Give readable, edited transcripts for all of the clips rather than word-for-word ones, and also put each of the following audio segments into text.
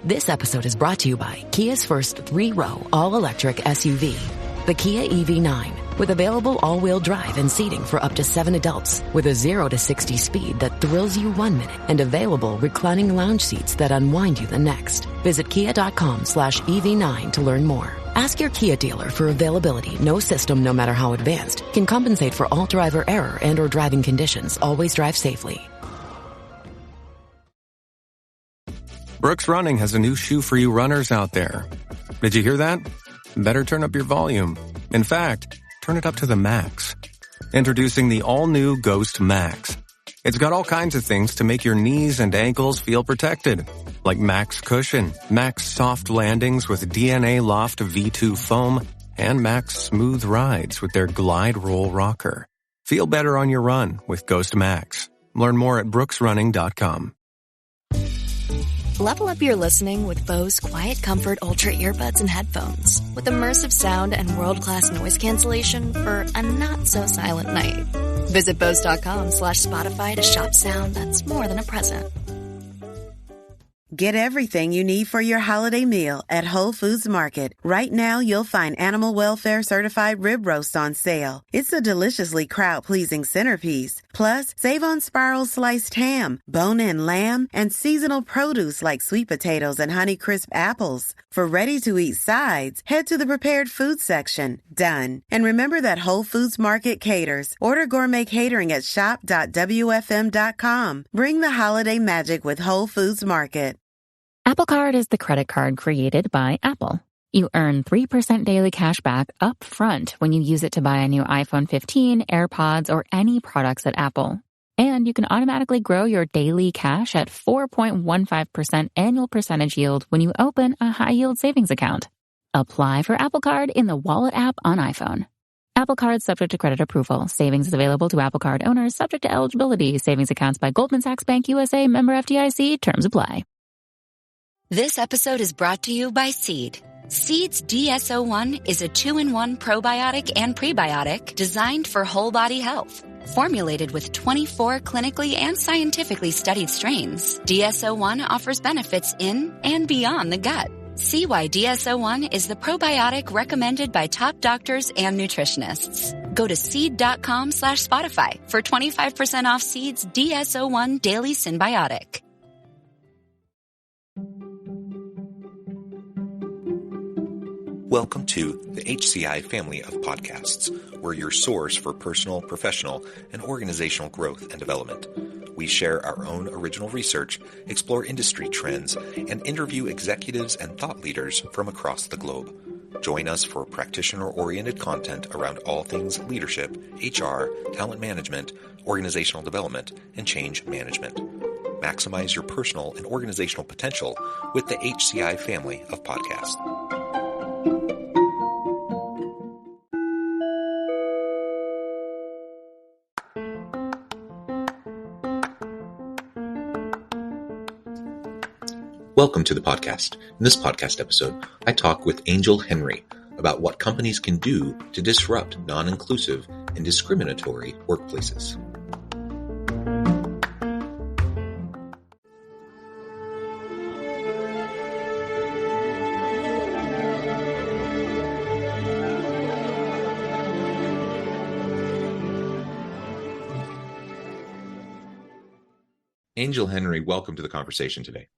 This episode is brought to you by Kia's first 3-row all-electric SUV, the Kia EV9, with available all-wheel drive and seating for up to 7 adults, with a 0 to 60 speed that thrills you 1 minute and available reclining lounge seats that unwind you the next. Visit kia.com/EV9 to learn more. Ask your Kia dealer for availability. No system, no matter how advanced, can compensate for all driver error and or driving conditions. Always drive safely. Brooks Running has a new shoe for you runners out there. Did you hear that? Better turn up your volume. In fact, turn it up to the max. Introducing the all-new Ghost Max. It's got all kinds of things to make your knees and ankles feel protected. Like Max Cushion, Max Soft Landings with DNA Loft V2 foam, and Max Smooth Rides with their Glide Roll Rocker. Feel better on your run with Ghost Max. Learn more at brooksrunning.com. Level up your listening with Bose Quiet Comfort Ultra earbuds and headphones. With immersive sound and world-class noise cancellation for a not-so-silent night. Visit Bose.com/Spotify to shop sound that's more than a present. Get everything you need for your holiday meal at Whole Foods Market. Right now, you'll find Animal Welfare Certified Rib Roast on sale. It's a deliciously crowd-pleasing centerpiece. Plus, save on spiral sliced ham, bone-in lamb, and seasonal produce like sweet potatoes and Honeycrisp apples. For ready-to-eat sides, head to the prepared food section. Done. And remember that Whole Foods Market caters. Order gourmet catering at shop.wfm.com. Bring the holiday magic with Whole Foods Market. Apple Card is the credit card created by Apple. You earn 3% daily cash back up front when you use it to buy a new iPhone 15, AirPods, or any products at Apple. And you can automatically grow your daily cash at 4.15% annual percentage yield when you open a high-yield savings account. Apply for Apple Card in the Wallet app on iPhone. Apple Card subject to credit approval. Savings is available to Apple Card owners subject to eligibility. Savings accounts by Goldman Sachs Bank USA, member FDIC. Terms apply. This episode is brought to you by Seed. Seed's DSO1 is a 2-in-1 probiotic and prebiotic designed for whole body health. Formulated with 24 clinically and scientifically studied strains, DSO1 offers benefits in and beyond the gut. See why DSO1 is the probiotic recommended by top doctors and nutritionists. Go to seed.com/Spotify for 25% off Seed's DSO1 Daily Synbiotic. Welcome to the HCI family of podcasts. We're your source for personal, professional, and organizational growth and development. We share our own original research, explore industry trends, and interview executives and thought leaders from across the globe. Join us for practitioner-oriented content around all things leadership, HR, talent management, organizational development, and change management. Maximize your personal and organizational potential with the HCI family of podcasts. Welcome to the podcast. In this podcast episode, I talk with Angel Henry about what companies can do to disrupt non-inclusive and discriminatory workplaces. Angel Henry, welcome to the conversation today.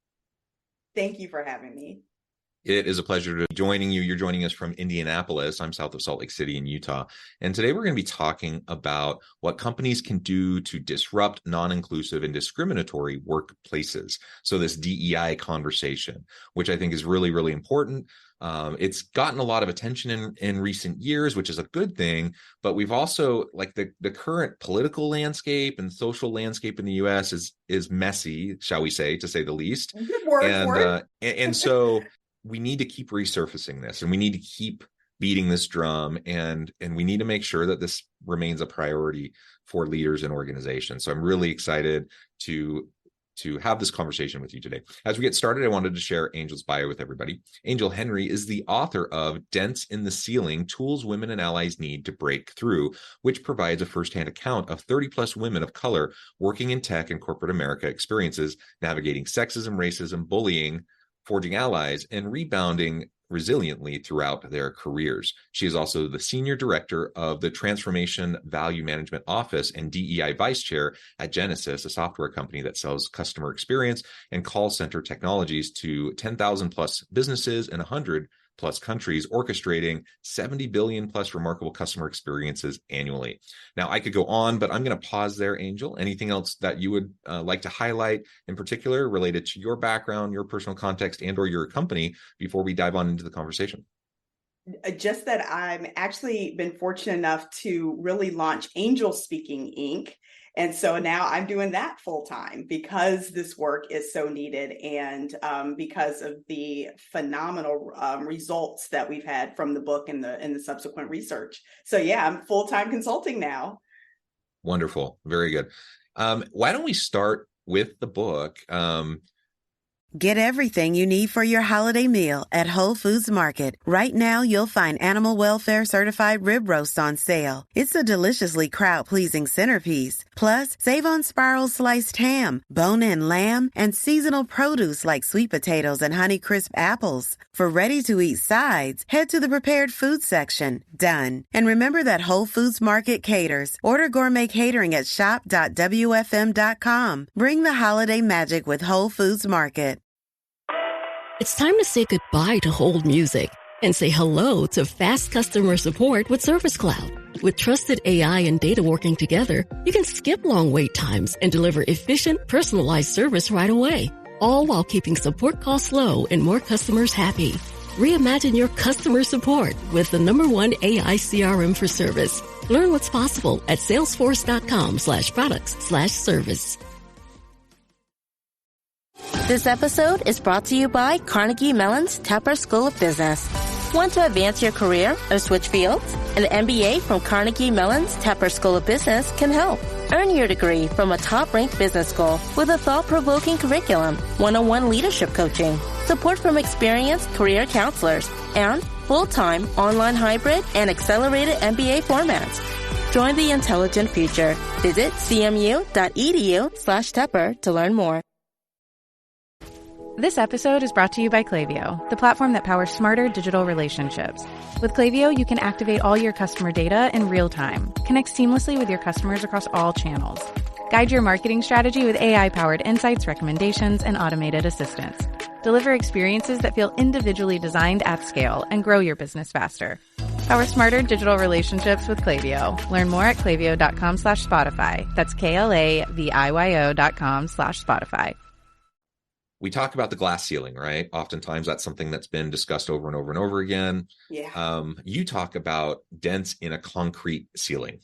Thank you for having me. It is a pleasure to joining you. You're joining us from Indianapolis. I'm south of Salt Lake City in Utah. And today we're going to be talking about what companies can do to disrupt non-inclusive and discriminatory workplaces. So this DEI conversation, which I think is really, really important. It's gotten a lot of attention in recent years, which is a good thing. But we've also, like the current political landscape and social landscape in the U.S. is messy, shall we say, to say the least. Good word for it. And so we need to keep resurfacing this, and we need to keep beating this drum, and we need to make sure that this remains a priority for leaders and organizations. So I'm really excited to have this conversation with you today. As we get started, I wanted to share Angel's bio with everybody. Angel Henry is the author of Dents in the Ceiling: Tools Women and Allies Need to Break Through, which provides a firsthand account of 30-plus women of color working in tech and corporate America experiences, navigating sexism, racism, bullying, forging allies, and rebounding resiliently throughout their careers. She is also the Senior Director of the Transformation Value Management Office and DEI Vice Chair at Genesys, a software company that sells customer experience and call center technologies to 10,000 plus businesses in 100 plus countries, orchestrating 70 billion plus remarkable customer experiences annually. Now, I could go on, but I'm going to pause there, Angel. Anything else that you would like to highlight in particular related to your background, your personal context, and or your company before we dive on into the conversation? Just that I'm actually been fortunate enough to really launch Angel Speaking Inc. And so now I'm doing that full time because this work is so needed and because of the phenomenal results that we've had from the book and the subsequent research. So yeah, I'm full-time consulting now. Wonderful. Very good. Why don't we start with the book? Get everything you need for your holiday meal at Whole Foods Market. Right now, you'll find animal welfare certified rib roast on sale. It's a deliciously crowd-pleasing centerpiece. Plus, save on spiral sliced ham, bone-in lamb, and seasonal produce like sweet potatoes and Honeycrisp apples. For ready-to-eat sides, head to the prepared food section. Done. And remember that Whole Foods Market caters. Order gourmet catering at shop.wfm.com. Bring the holiday magic with Whole Foods Market. It's time to say goodbye to hold music and say hello to fast customer support with Service Cloud. With trusted AI and data working together, you can skip long wait times and deliver efficient, personalized service right away, all while keeping support costs low and more customers happy. Reimagine your customer support with the #1 AI CRM for service. Learn what's possible at salesforce.com/products/service. This episode is brought to you by Carnegie Mellon's Tepper School of Business. Want to advance your career or switch fields? An MBA from Carnegie Mellon's Tepper School of Business can help. Earn your degree from a top-ranked business school with a thought-provoking curriculum, one-on-one leadership coaching, support from experienced career counselors, and full-time, online hybrid, and accelerated MBA formats. Join the intelligent future. Visit cmu.edu/Tepper to learn more. This episode is brought to you by Klaviyo, the platform that powers smarter digital relationships. With Klaviyo, you can activate all your customer data in real time, connect seamlessly with your customers across all channels, guide your marketing strategy with AI-powered insights, recommendations, and automated assistance, deliver experiences that feel individually designed at scale, and grow your business faster. Power smarter digital relationships with Klaviyo. Learn more at klaviyo.com/Spotify. That's KLAVIYO.com/Spotify. We talk about the glass ceiling, right? Oftentimes that's something that's been discussed over and over and over again. Yeah. You talk about dents in a concrete ceiling.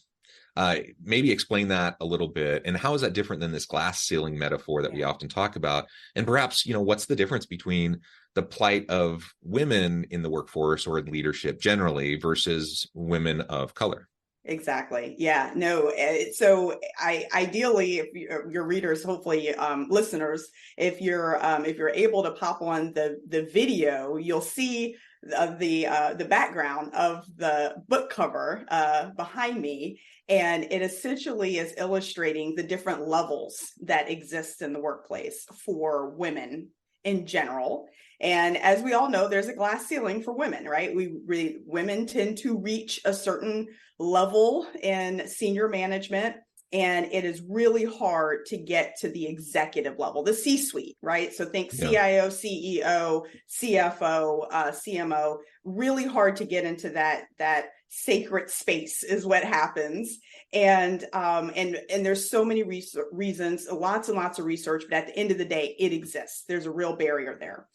Maybe explain that a little bit. And how is that different than this glass ceiling metaphor that we often talk about? And perhaps, what's the difference between the plight of women in the workforce or in leadership generally versus women of color? Exactly. Yeah, no. So ideally, if your readers, hopefully listeners, if you're able to pop on the video, you'll see the background of the book cover behind me. And it essentially is illustrating the different levels that exist in the workplace for women in general. And as we all know, there's a glass ceiling for women, right? Women tend to reach a certain level in senior management, and it is really hard to get to the executive level, the C-suite, right? So think CIO, CEO, CFO, CMO, really hard to get into that sacred space is what happens. And there's so many reasons, lots and lots of research, but at the end of the day, it exists. There's a real barrier there.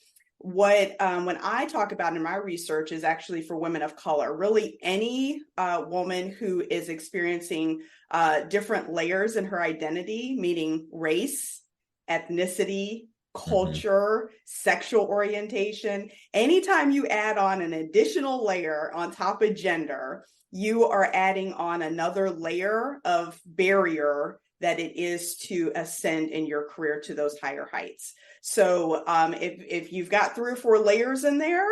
What when I talk about in my research is actually for women of color, really any woman who is experiencing different layers in her identity, meaning race, ethnicity, culture, sexual orientation. Anytime you add on an additional layer on top of gender, you are adding on another layer of barrier that it is to ascend in your career to those higher heights. So if you've got 3 or 4 layers in there,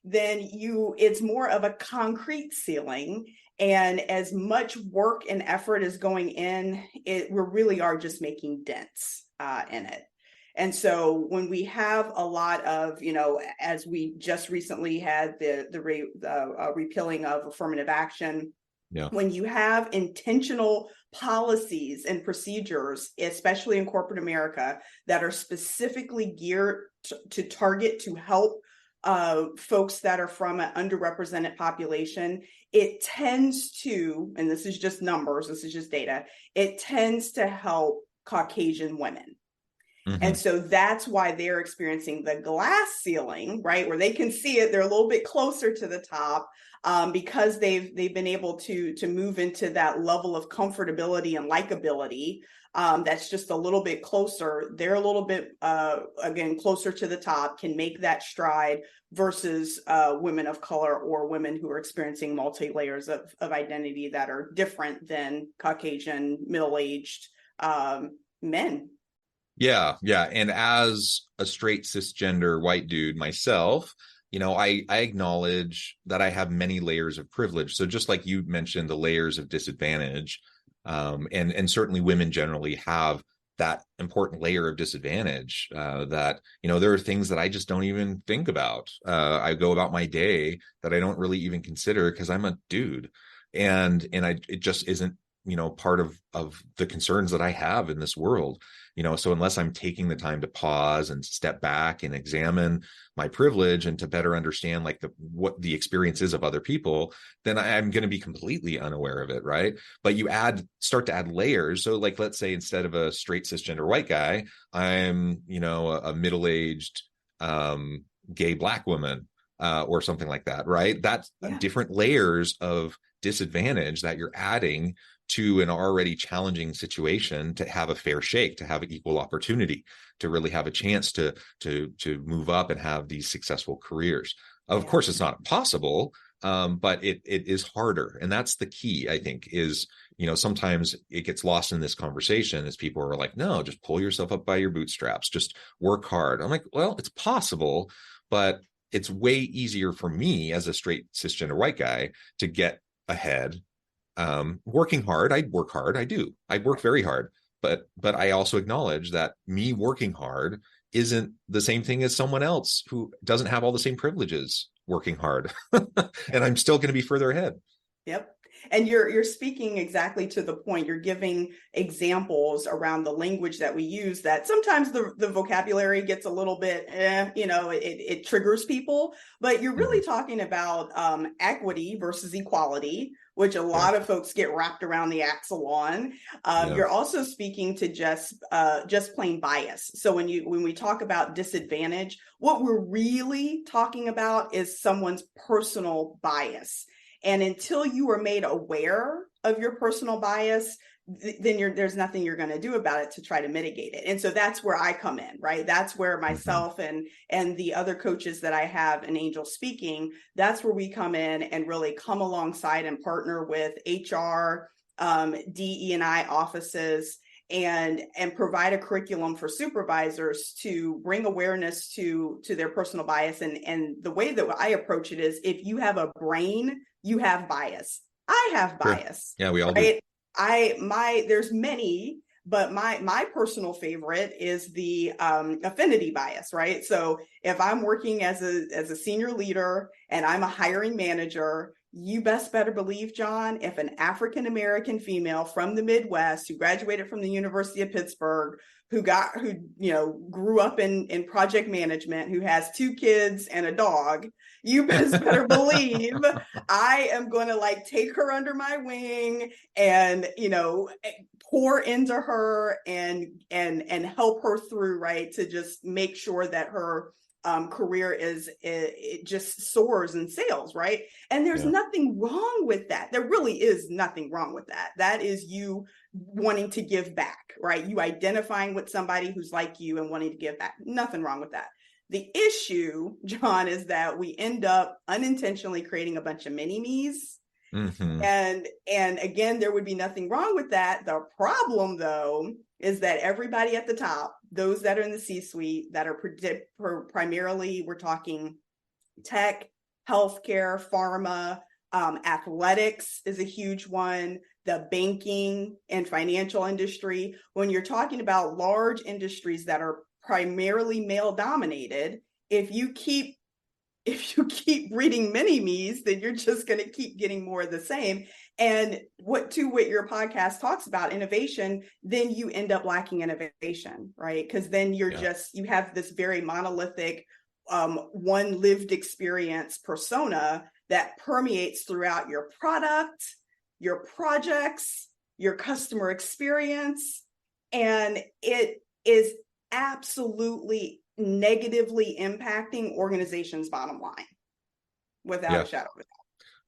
then it's more of a concrete ceiling. And as much work and effort is going in, we really are just making dents in it. And so when we have a lot of, as we just recently had the repealing of affirmative action, when you have intentional policies and procedures, especially in corporate America, that are specifically geared to target to help folks that are from an underrepresented population, it tends to, and this is just numbers, this is just data, it tends to help Caucasian women. And so that's why they're experiencing the glass ceiling, right? Where they can see it, they're a little bit closer to the top because they've been able to move into that level of comfortability and likability. That's just a little bit closer. They're a little bit, again, closer to the top, can make that stride versus women of color or women who are experiencing multi-layers of identity that are different than Caucasian, middle-aged men. Yeah. And as a straight cisgender white dude myself, I acknowledge that I have many layers of privilege. So just like you mentioned, the layers of disadvantage, and certainly women generally have that important layer of disadvantage that, there are things that I just don't even think about. I go about my day that I don't really even consider because I'm a dude. And it just isn't, part of the concerns that I have in this world. So unless I'm taking the time to pause and step back and examine my privilege and to better understand what the experience is of other people, then I'm going to be completely unaware of it, right? But you start to add layers. So let's say instead of a straight cisgender white guy, I'm, a middle-aged gay Black woman or something like that, right? That's different layers of disadvantage that you're adding to an already challenging situation to have a fair shake, to have equal opportunity, to really have a chance to move up and have these successful careers. Of course, it's not possible, but it is harder. And that's the key, I think, is, sometimes it gets lost in this conversation as people are like, no, just pull yourself up by your bootstraps, just work hard. I'm like, well, it's possible, but it's way easier for me as a straight cisgender white guy to get ahead. Working hard, I work hard. I do. I work very hard, but I also acknowledge that me working hard isn't the same thing as someone else who doesn't have all the same privileges working hard. And I'm still going to be further ahead. Yep. And you're speaking exactly to the point. You're giving examples around the language that we use that sometimes the vocabulary gets a little bit, it triggers people, but you're really talking about equity versus equality, which a lot of folks get wrapped around the axle on. You're also speaking to just plain bias. So when we talk about disadvantage, what we're really talking about is someone's personal bias. And until you are made aware of your personal bias, then there's nothing you're going to do about it to try to mitigate it. And so that's where I come in, right? That's where myself and the other coaches that I have in Angel Speaking, that's where we come in and really come alongside and partner with HR, DE&I offices, and provide a curriculum for supervisors to bring awareness to their personal bias. And the way that I approach it is, if you have a brain, you have bias. I have bias. Sure. Yeah, we all do. There's many, but my personal favorite is the affinity bias, right? So if I'm working as a senior leader and I'm a hiring manager, you best better believe, John, if an African-American female from the Midwest who graduated from the University of Pittsburgh, who grew up in project management, who has 2 kids and a dog, you best better believe I am going to take her under my wing and, pour into her and help her through, right, to just make sure that her career it just soars in sales, right? And there's nothing wrong with that. There really is nothing wrong with that. That is you wanting to give back, right? You identifying with somebody who's like you and wanting to give back. Nothing wrong with that. The issue, John, is that we end up unintentionally creating a bunch of mini-me's. And again, there would be nothing wrong with that. The problem, though, is that everybody at the top, those that are in the C-suite that are primarily, we're talking tech, healthcare, pharma, athletics is a huge one, the banking and financial industry. When you're talking about large industries that are primarily male dominated, if you keep breeding mini me's, then you're just going to keep getting more of the same. And what your podcast talks about, innovation, then you end up lacking innovation, right? Because then you have this very monolithic, one lived experience persona that permeates throughout your product, your projects, your customer experience. And it is absolutely negatively impacting organizations' bottom line without a shadow of a doubt.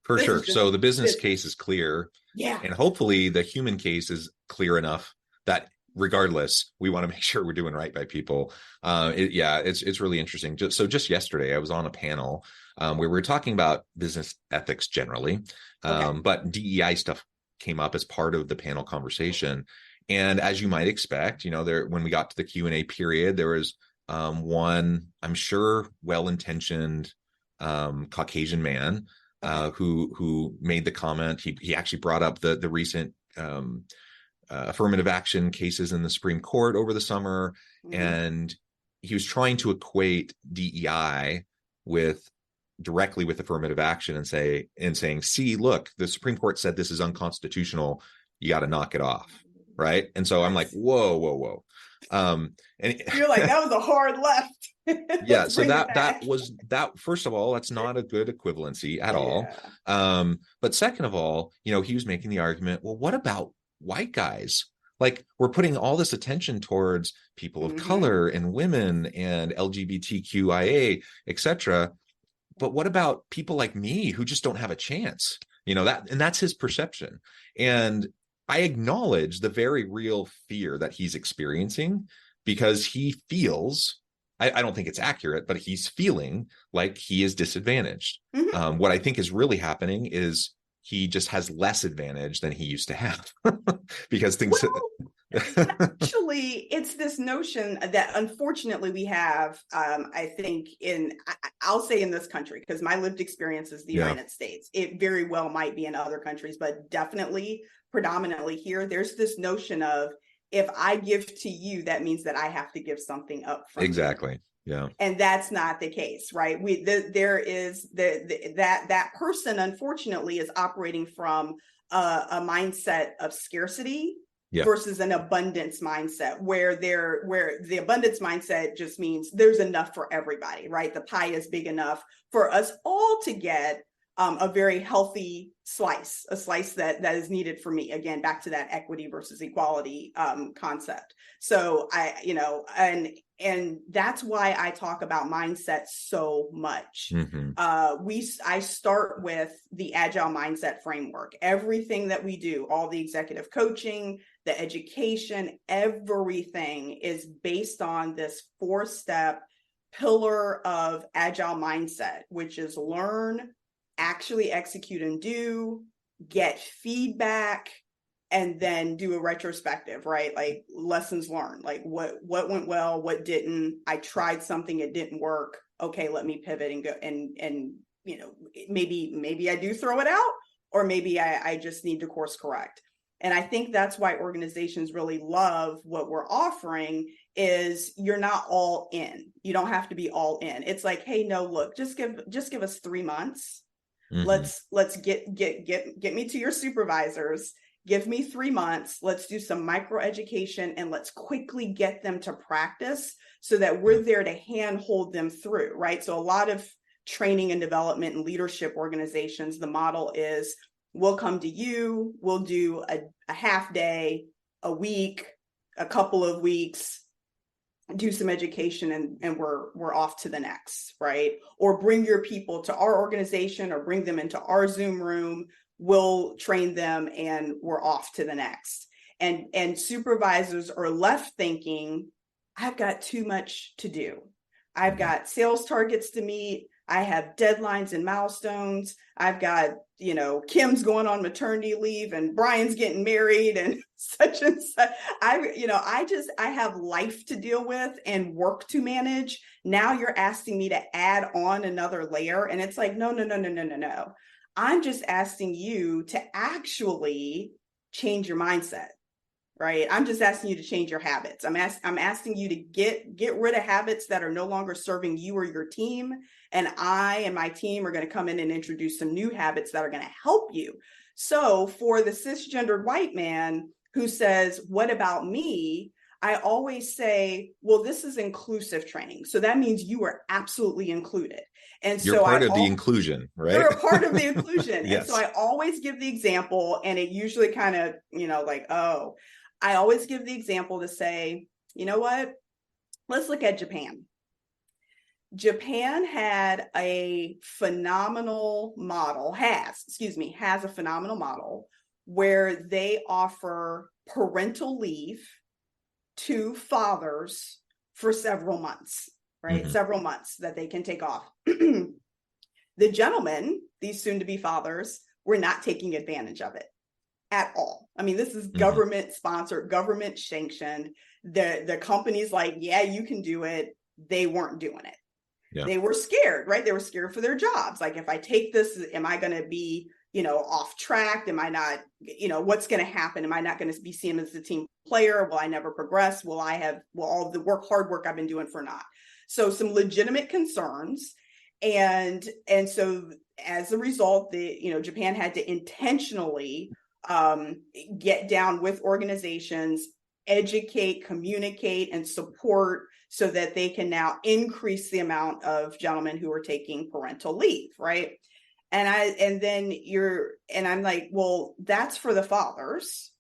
For sure. So the business case is clear. Yeah. And hopefully the human case is clear enough that regardless, we want to make sure we're doing right by people. It's really interesting. Just yesterday, I was on a panel where we were talking about business ethics generally, but DEI stuff came up as part of the panel conversation. And as you might expect, when we got to the Q&A period, there was one, I'm sure, well-intentioned Caucasian man who made the comment. He actually brought up the recent affirmative action cases in the Supreme Court over the summer, and he was trying to equate DEI directly with affirmative action and saying, see, look, the Supreme Court said this is unconstitutional. You got to knock it off. Right. And so I'm like, whoa. And you're like, that was a hard left. Yeah. So that first of all, that's not a good equivalency at all. But second of all, he was making the argument, well, what about white guys? Like, we're putting all this attention towards people of color and women and LGBTQIA, etc. But what about people like me who just don't have a chance? And that's his perception. And I acknowledge the very real fear that he's experiencing, because he feels, I don't think it's accurate, but he's feeling like he is disadvantaged. What I think is really happening is he just has less advantage than he used to have because things. Actually, it's this notion that unfortunately we have, I think I'll say in this country, because my lived experience is the United States. It very well might be in other countries, but definitely predominantly here, there's this notion of, if I give to you, that means that I have to give something up from exactly. You. Yeah. And that's not the case, right? There is that person, unfortunately, is operating from a mindset of scarcity versus an abundance mindset, where the abundance mindset just means there's enough for everybody, right? The pie is big enough for us all to get a very healthy slice, a slice that is needed for me. Again, back to that equity versus equality concept. So and that's why I talk about mindset so much. I start with the agile mindset framework. Everything that we do, all the executive coaching, the education, everything is based on this 4-step pillar of agile mindset, which is learn, actually execute and do, get feedback, and then do a retrospective, right? Like lessons learned, like what went well, what didn't. I tried something, it didn't work. Okay, let me pivot and go and maybe I do throw it out, or maybe I just need to course correct. And I think that's why organizations really love what we're offering, is you're not all in. You don't have to be all in. It's like, hey, no, look, just give us 3 months. Let's get me to your supervisors. Give me 3 months. Let's do some micro education, and let's quickly get them to practice so that we're there to hand hold them through, right? So a lot of training and development and leadership organizations, the model is, we'll come to you, we'll do a half day, a week, a couple of weeks, do some education, and we're off to the next, right? Or bring your people to our organization, or bring them into our Zoom room, we'll train them, and we're off to the next. And supervisors are left thinking, I've got too much to do. I've got sales targets to meet. I have deadlines and milestones. I've got, Kim's going on maternity leave, and Brian's getting married, and such and such. I have life to deal with and work to manage. Now you're asking me to add on another layer. And it's like, no. I'm just asking you to actually change your mindset, right? I'm just asking you to change your habits. I'm asking you to get rid of habits that are no longer serving you or your team. And I and my team are going to come in and introduce some new habits that are going to help you. So for the cisgendered white man who says, what about me? I always say, well, this is inclusive training. So that means you are absolutely included. And you're so part of the inclusion, right? You're a part of the inclusion. Yes. And so I always give the example, and it usually kind of, like, oh, I always give the example to say, you know what? Let's look at Japan. Japan had a phenomenal model, has a phenomenal model where they offer parental leave to fathers for several months, right? Mm-hmm. Several months that they can take off. The gentlemen, these soon-to-be fathers, were not taking advantage of it at all. I mean, this is government sponsored, government sanctioned. The company's like, yeah, you can do it. They weren't doing it. Yeah. They were scared, right? They were scared for their jobs. Like, if I take this, am I going to be, off track? Am I not, what's going to happen? Am I not going to be seen as a team player? Will I never progress? Will all the hard work I've been doing for naught? So some legitimate concerns. And so as a result, Japan had to intentionally get down with organizations, educate, communicate, and support so that they can now increase the amount of gentlemen who are taking parental leave, right? And I'm like, well, that's for the fathers.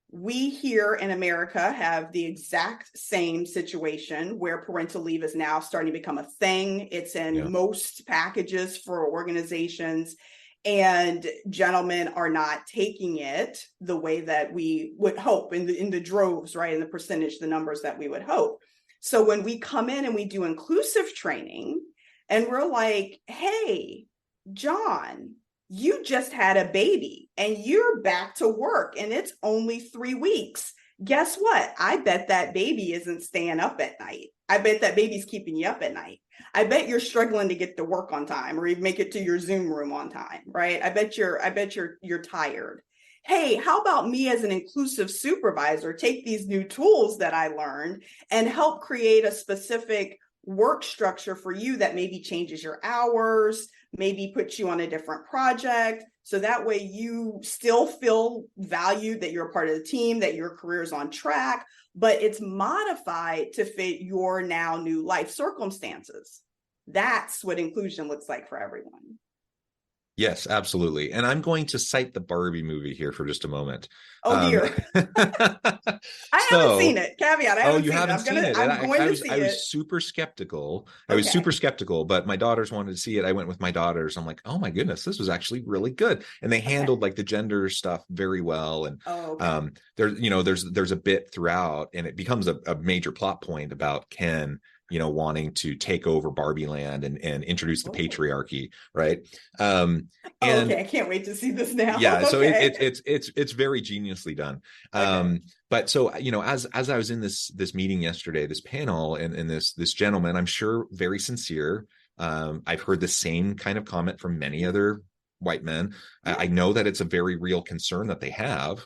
We here in America have the exact same situation where parental leave is now starting to become a thing. It's in most packages for organizations, and gentlemen are not taking it the way that we would hope in the droves, right? In the percentage, the numbers that we would hope. So when we come in and we do inclusive training and we're like, hey, John, you just had a baby and you're back to work and it's only 3 weeks. Guess what? I bet that baby isn't staying up at night. I bet that baby's keeping you up at night. I bet you're struggling to get to work on time or even make it to your Zoom room on time, right? I bet you're tired. Hey, how about me as an inclusive supervisor take these new tools that I learned and help create a specific work structure for you that maybe changes your hours, maybe puts you on a different project. So that way you still feel valued, that you're a part of the team, that your career is on track, but it's modified to fit your now new life circumstances. That's what inclusion looks like for everyone. Yes, absolutely. And I'm going to cite the Barbie movie here for just a moment. Oh, dear. I haven't seen it. Caveat. You haven't seen it. I was super skeptical. I was super skeptical, but my daughters wanted to see it. I went with my daughters. I'm like, oh my goodness, this was actually really good. And they handled like the gender stuff very well. And there's a bit throughout, and it becomes a major plot point about Ken wanting to take over Barbie Land and introduce the patriarchy, right? I can't wait to see this now. Yeah, so it's very geniusly done. But so as I was in this meeting yesterday, this panel, and this gentleman, I'm sure very sincere. I've heard the same kind of comment from many other white men. I know that it's a very real concern that they have.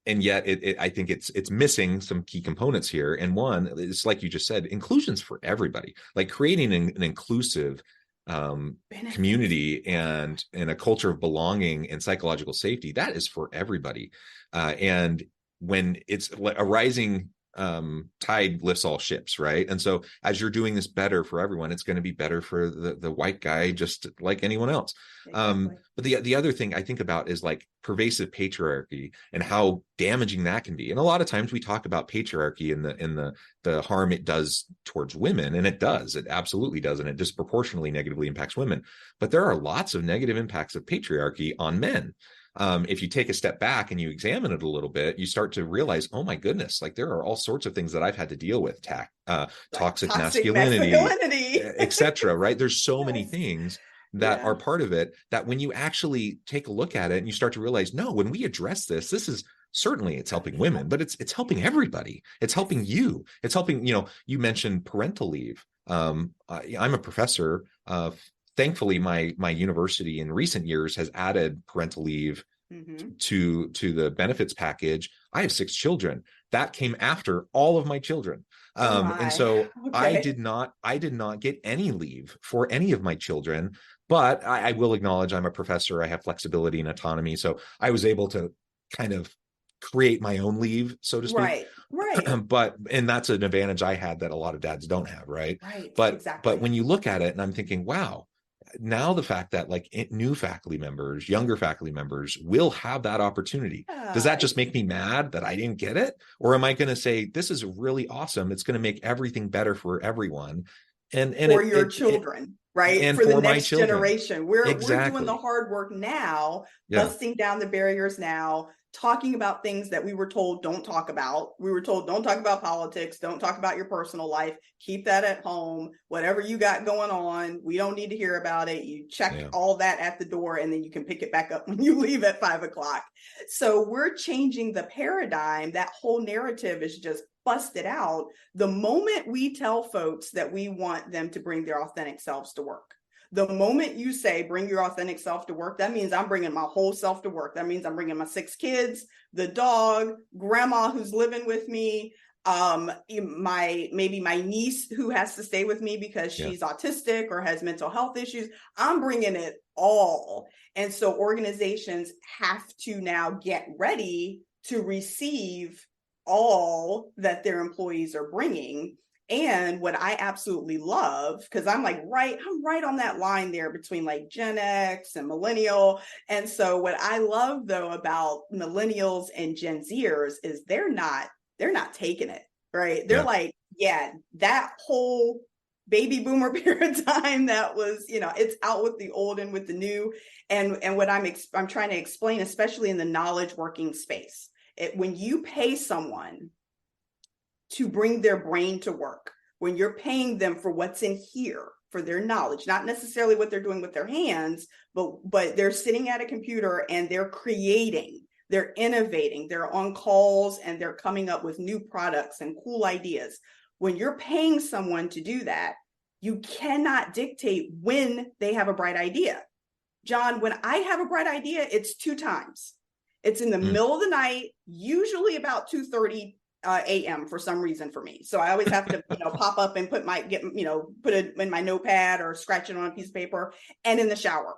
And yet I think it's missing some key components here. And one, it's like you just said, inclusion's for everybody. Like creating an inclusive community and a culture of belonging and psychological safety, that is for everybody. And when it's a rising tide lifts all ships, right? And so as you're doing this better for everyone, it's going to be better for the white guy, just like anyone else. Exactly. But the other thing I think about is like pervasive patriarchy and how damaging that can be. And a lot of times we talk about patriarchy and the harm it does towards women, and it absolutely does, and it disproportionately negatively impacts women. But there are lots of negative impacts of patriarchy on men. If you take a step back and you examine it a little bit, you start to realize, oh my goodness, like there are all sorts of things that I've had to deal with, toxic masculinity, etc. Right? There's so many things that are part of it that when you actually take a look at it and you start to realize, no, when we address this is certainly it's helping women, but it's helping everybody. It's helping you. It's helping, you mentioned parental leave. I'm a professor. Thankfully, my university in recent years has added parental leave to the benefits package, I have 6 children. That came after all of my children. And so I did not get any leave for any of my children, but I will acknowledge I'm a professor. I have flexibility and autonomy. So I was able to kind of create my own leave, so to speak. Right. And that's an advantage I had that a lot of dads don't have. Right. But when you look at it, and I'm thinking, wow, now the fact that like new faculty members, younger faculty members will have that opportunity. Does that just make me mad that I didn't get it? Or am I going to say, this is really awesome. It's going to make everything better for everyone. And for your children, right? And for the next generation. We're doing the hard work now, busting down the barriers now, talking about things that we were told don't talk about. We were told don't talk about politics, don't talk about your personal life, keep that at home. Whatever you got going on, we don't need to hear about it. You check all that at the door, and then you can pick it back up when you leave at 5 o'clock. So we're changing the paradigm. That whole narrative is just busted out the moment we tell folks that we want them to bring their authentic selves to work. The moment you say, bring your authentic self to work, that means I'm bringing my whole self to work. That means I'm bringing my 6 kids, the dog, grandma who's living with me, maybe my niece who has to stay with me because she's autistic or has mental health issues. I'm bringing it all. And so organizations have to now get ready to receive all that their employees are bringing. And what I absolutely love, because I'm right on that line there between like Gen X and millennial. And so what I love though about millennials and Gen Zers is they're not taking it, right? They're like, that whole baby boomer paradigm that was, it's out with the old and with the new. And what I'm trying to explain, especially in the knowledge working space, when you pay someone to bring their brain to work, when you're paying them for what's in here, for their knowledge, not necessarily what they're doing with their hands, but they're sitting at a computer and they're creating, they're innovating, they're on calls and they're coming up with new products and cool ideas. When you're paying someone to do that, you cannot dictate when they have a bright idea. John, when I have a bright idea, it's 2 times. It's in the middle of the night, usually about 2:30 a.m. for some reason for me. So I always have to, pop up and put it in my notepad or scratch it on a piece of paper, and in the shower.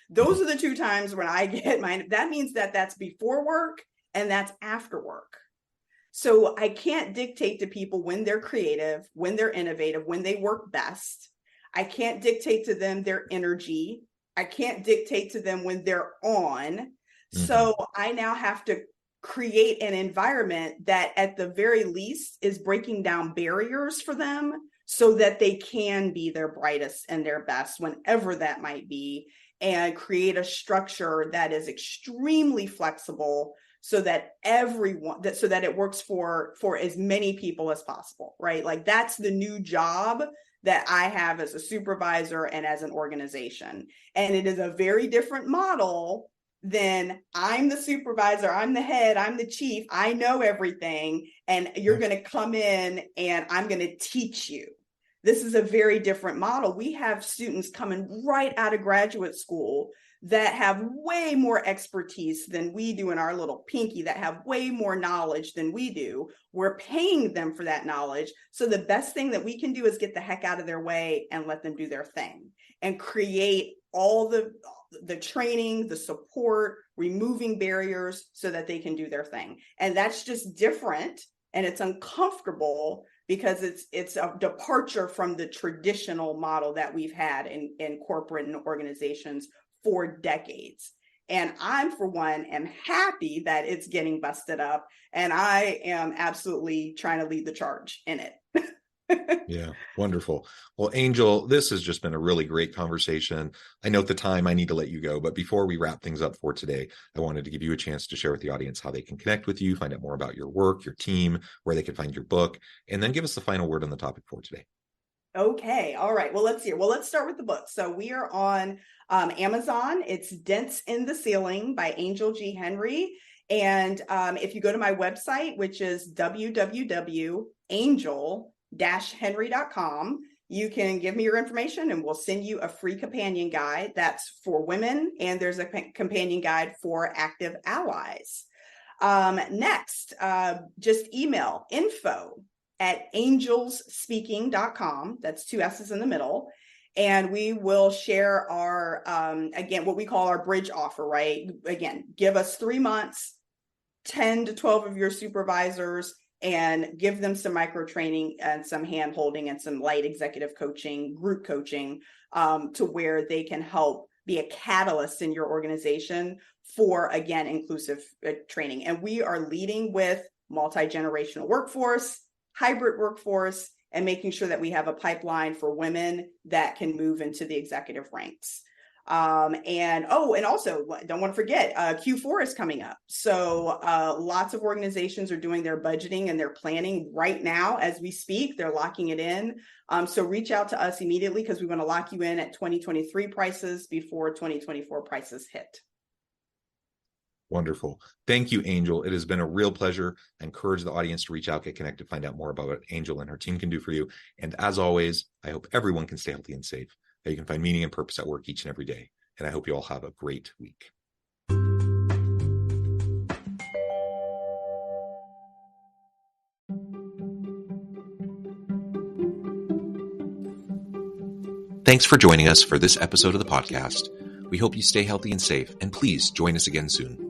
Those are the 2 times when I get that means that that's before work and that's after work. So I can't dictate to people when they're creative, when they're innovative, when they work best. I can't dictate to them their energy. I can't dictate to them when they're on. So I now have to create an environment that at the very least is breaking down barriers for them so that they can be their brightest and their best whenever that might be, and create a structure that is extremely flexible so that it works for as many people as possible, right? Like that's the new job that I have as a supervisor and as an organization. And it is a very different model than I'm the supervisor, I'm the head, I'm the chief, I know everything, and you're going to come in and I'm going to teach you. This is a very different model. We have students coming right out of graduate school that have way more expertise than we do in our little pinky, that have way more knowledge than we do. We're paying them for that knowledge. So the best thing that we can do is get the heck out of their way and let them do their thing and create all the training, the support, removing barriers so that they can do their thing. And that's just different, and it's uncomfortable because it's a departure from the traditional model that we've had in corporate and organizations for decades. And I'm, for one, am happy that it's getting busted up, and I am absolutely trying to lead the charge in it. Yeah, wonderful. Well, Angel, this has just been a really great conversation. I know at the time I need to let you go, but before we wrap things up for today, I wanted to give you a chance to share with the audience how they can connect with you, find out more about your work, your team, where they can find your book, and then give us the final word on the topic for today. Okay. All right. Well, let's hear. Well, let's start with the book. So we are on Amazon. It's Dents in the Ceiling by Angel G. Henry. And if you go to my website, which is www.angel-henry.com, you can give me your information and we'll send you a free companion guide that's for women, and there's a companion guide for active allies. Next, just email info@angelsspeaking.com. That's 2 S's in the middle. And we will share our, again, what we call our bridge offer, right? Again, give us 3 months, 10 to 12 of your supervisors, and give them some micro training and some hand holding and some light executive coaching, group coaching, to where they can help be a catalyst in your organization for, again, inclusive training. And we are leading with multi-generational workforce, hybrid workforce, and making sure that we have a pipeline for women that can move into the executive ranks. And also don't want to forget, Q4 is coming up. So lots of organizations are doing their budgeting and their planning right now as we speak. They're locking it in. So reach out to us immediately, because we want to lock you in at 2023 prices before 2024 prices hit. Wonderful. Thank you, Angel. It has been a real pleasure. I encourage the audience to reach out, get connected, find out more about what Angel and her team can do for you. And as always, I hope everyone can stay healthy and safe, that you can find meaning and purpose at work each and every day. And I hope you all have a great week. Thanks for joining us for this episode of the podcast. We hope you stay healthy and safe, and please join us again soon.